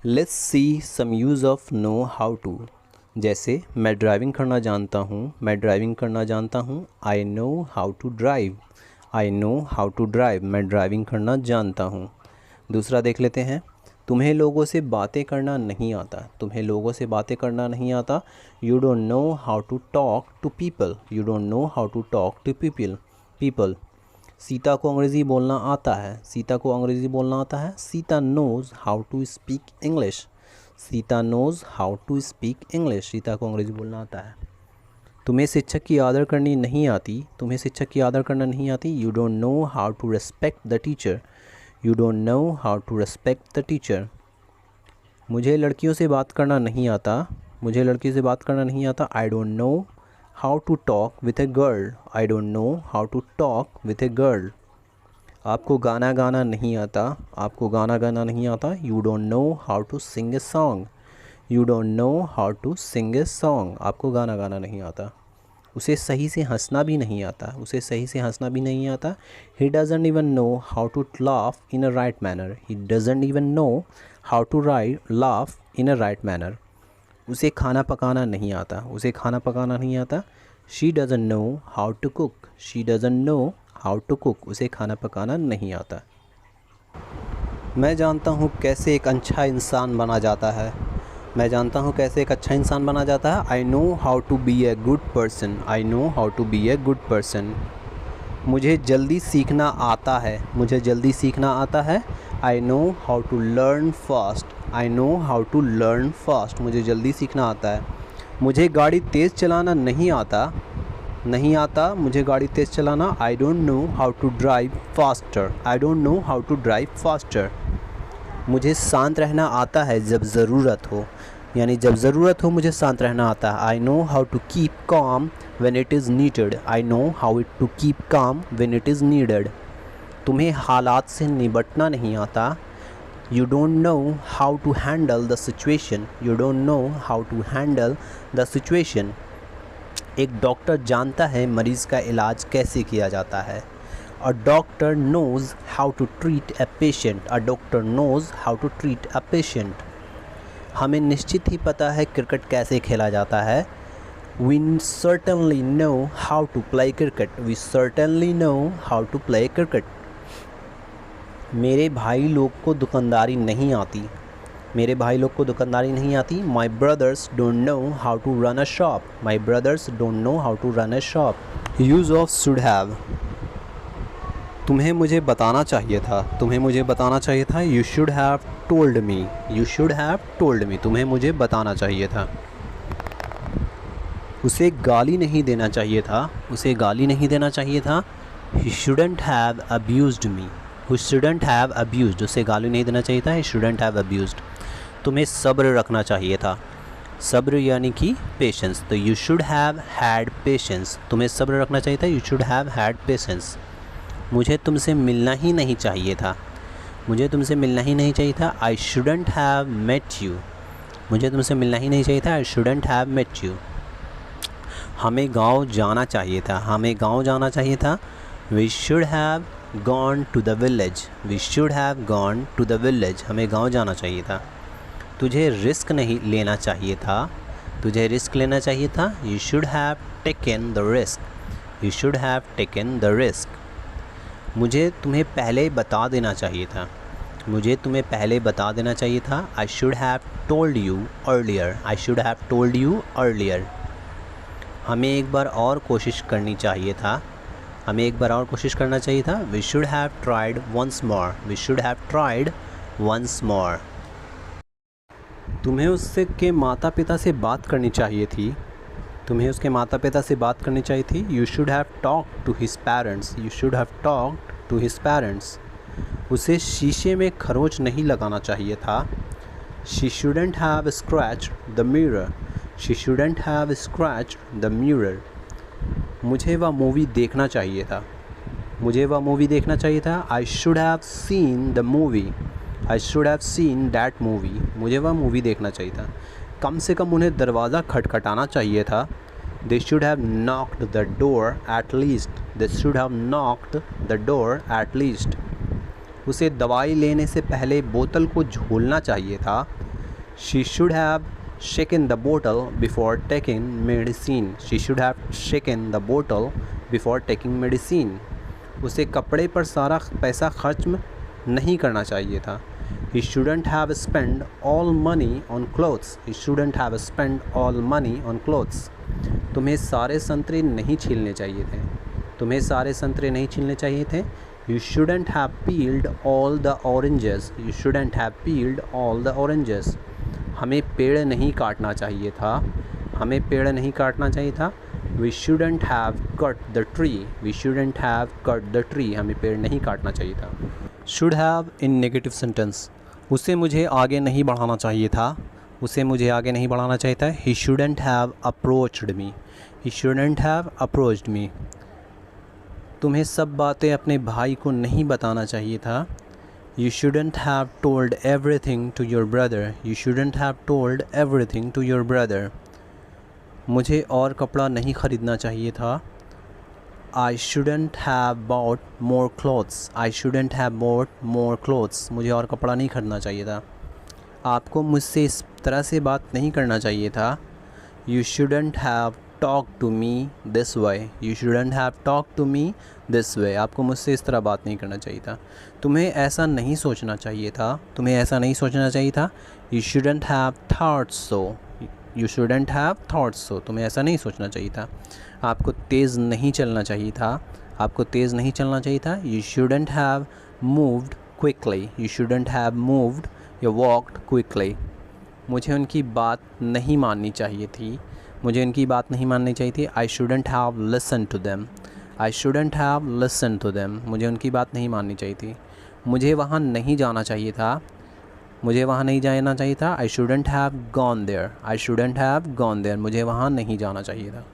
Let's see some use of know how to. जैसे मैं driving करना जानता हूँ, मैं ड्राइविंग करना जानता हूँ। I know how to drive, I know how to drive, मैं ड्राइविंग करना जानता हूँ। दूसरा देख लेते हैं। तुम्हें लोगों से बातें करना नहीं आता, तुम्हें लोगों से बातें करना नहीं आता। You don't know how to talk to people, you don't know how to talk to people. Sita को अंग्रेज़ी बोलना आता है, सीता को अंग्रेज़ी बोलना आता है। Sita knows how to speak English, Sita knows how to speak English, Sita को अंग्रेज़ी बोलना आता है। तुम्हें शिक्षक की आदर करनी नहीं आती, तुम्हें शिक्षक की आदर करना नहीं आती। You don't know how to respect the teacher, you don't know how to respect the teacher. मुझे लड़कियों से बात करना नहीं आता, मुझे लड़कियों से बात करना नहीं आता। I don't know how to talk with a girl, I don't know how to talk with a girl. आपको गाना गाना नहीं आता, आपको गाना गाना नहीं आता। You don't know how to sing a song, you don't know how to sing a song, आपको गाना गाना नहीं आता। उसे सही से हंसना भी नहीं आता, उसे सही से हंसना भी नहीं आता। He doesn't even know how to laugh in a right manner, he doesn't even know how to laugh in a right manner. उसे खाना पकाना नहीं आता, उसे खाना पकाना नहीं आता। She doesn't know how to cook, she doesn't know how to cook, उसे खाना पकाना नहीं आता। मैं जानता हूँ कैसे एक अच्छा इंसान बना जाता है, मैं जानता हूँ कैसे एक अच्छा इंसान बना जाता है। I know how to be a good person, I know how to be a good person. मुझे जल्दी सीखना आता है, मुझे जल्दी सीखना आता है। I know how to learn fast, I know how to learn fast, मुझे जल्दी सीखना आता है। मुझे गाड़ी तेज़ चलाना नहीं आता, नहीं आता मुझे गाड़ी तेज़ चलाना। I don't know how to drive faster, I don't know how to drive faster. मुझे शांत रहना आता है जब ज़रूरत हो, यानी जब ज़रूरत हो मुझे शांत रहना आता है। I know how to keep calm when it is needed, I know how to keep calm when it is needed. तुम्हें हालात से निपटना नहीं आता। You don't know how to handle the situation, you don't know how to handle the situation. एक doctor जानता है मरीज़ का इलाज कैसे किया जाता है। A doctor knows how to treat a patient, a doctor knows how to treat a patient. हमें निश्चित ही पता है क्रिकेट कैसे खेला जाता है। We certainly know how to play cricket, we certainly know how to play cricket. मेरे भाई लोग को दुकानदारी नहीं आती, मेरे भाई लोग को दुकानदारी नहीं आती। My brothers don't know how to run a shop, my brothers don't know how to run a shop. Use of should have. तुम्हें मुझे बताना चाहिए था, तुम्हें मुझे बताना चाहिए था। You should have told me, you should have told me, तुम्हें मुझे बताना चाहिए था। उसे गाली नहीं देना चाहिए था, उसे गाली नहीं देना चाहिए था। He shouldn't have abused me, he shouldn't have abused, उसे गाली नहीं देना चाहिए था। He shouldn't have abused. तुम्हें सब्र रखना चाहिए था, सब्र यानी कि पेशेंस, तो you should have had patience, तुम्हें सब्र रखना चाहिए था। You should have had patience. मुझे तुमसे मिलना ही नहीं चाहिए था, मुझे तुमसे मिलना ही नहीं चाहिए था। I shouldn't have met you, मुझे तुमसे मिलना ही नहीं चाहिए था। I shouldn't have met you. हमें गांव जाना चाहिए था, हमें गांव जाना चाहिए था। We should have gone to the village, we should have gone to the village, हमें गांव जाना चाहिए था। तुझे रिस्क नहीं लेना चाहिए था, तुझे रिस्क लेना चाहिए था। You should have taken the risk, you should have taken the risk. मुझे तुम्हें पहले बता देना चाहिए था, मुझे तुम्हें पहले बता देना चाहिए था। I should have told you earlier, I should have told you earlier. हमें एक बार और कोशिश करनी चाहिए था, हमें एक बार और कोशिश करना चाहिए था। We should have tried once more, we should have tried once more. तुम्हें उससे के माता पिता से बात करनी चाहिए थी, तुम्हें उसके माता पिता से बात करनी चाहिए थी। You should have talk to his parents, you should have talk to his parents. उसे शीशे में खरोंच नहीं लगाना चाहिए था। She shouldn't have scratch the mirror, she shouldn't have scratch the mirror. मुझे वह मूवी देखना चाहिए था, मुझे वह मूवी देखना चाहिए था। I should have seen the movie, I should have seen that movie, मुझे वह मूवी देखना चाहिए था। कम से कम उन्हें दरवाज़ा खटखटाना चाहिए था। They should have knocked the door at least, they should have knocked the door at least. उसे दवाई लेने से पहले बोतल को झोलना चाहिए था, She should have shaken the bottle before taking medicine. She should have shaken the bottle before taking medicine. उसे कपड़े पर सारा पैसा खर्च नहीं करना चाहिए था. He shouldn't have spent all money on clothes. He shouldn't have spent all money on clothes. तुम्हें सारे संतरे नहीं छीलने चाहिए थे. तुम्हें सारे संतरे नहीं छीलने चाहिए थे. You shouldn't have peeled all the oranges. You shouldn't have peeled all the oranges. हमें पेड़ नहीं काटना चाहिए था. हमें पेड़ नहीं काटना चाहिए था. We shouldn't have cut the tree. We shouldn't have cut the tree. हमें पेड़ नहीं काटना चाहिए था. Should have in negative sentence. उसे मुझे आगे नहीं बढ़ाना चाहिए था. उसे मुझे आगे नहीं बढ़ाना चाहिए था. He shouldn't have approached me. He shouldn't have approached me. तुम्हें सब बातें अपने भाई को नहीं बताना चाहिए था. You shouldn't have told everything to your brother. You shouldn't have told everything to your brother. मुझे और कपड़ा नहीं ख़रीदना चाहिए था. I shouldn't have bought more clothes. I shouldn't have bought more clothes. मुझे और कपड़ा नहीं खरीदना चाहिए था. आपको मुझसे इस तरह से बात नहीं करना चाहिए था. You shouldn't have talked to me this way. You shouldn't have talked to me this way. आपको मुझसे इस तरह बात नहीं करना चाहिए था. तुम्हें ऐसा नहीं सोचना चाहिए था. तुम्हें ऐसा नहीं सोचना चाहिए था. You shouldn't have thought so. You shouldn't have thought so. तुम्हें ऐसा नहीं सोचना चाहिए था. आपको तेज़ नहीं चलना चाहिए था. आपको तेज़ नहीं चलना चाहिए था. You shouldn't have moved quickly. You shouldn't have moved or walked quickly. मुझे उनकी बात नहीं माननी चाहिए थी. मुझे उनकी बात नहीं माननी चाहिए थी. I shouldn't have listened to them. I shouldn't have listened to them. मुझे उनकी बात नहीं माननी चाहिए थी. मुझे वहाँ नहीं जाना चाहिए था. मुझे वहाँ नहीं जाना चाहिए था. I shouldn't have gone there. I shouldn't have gone there. मुझे वहाँ नहीं जाना चाहिए था.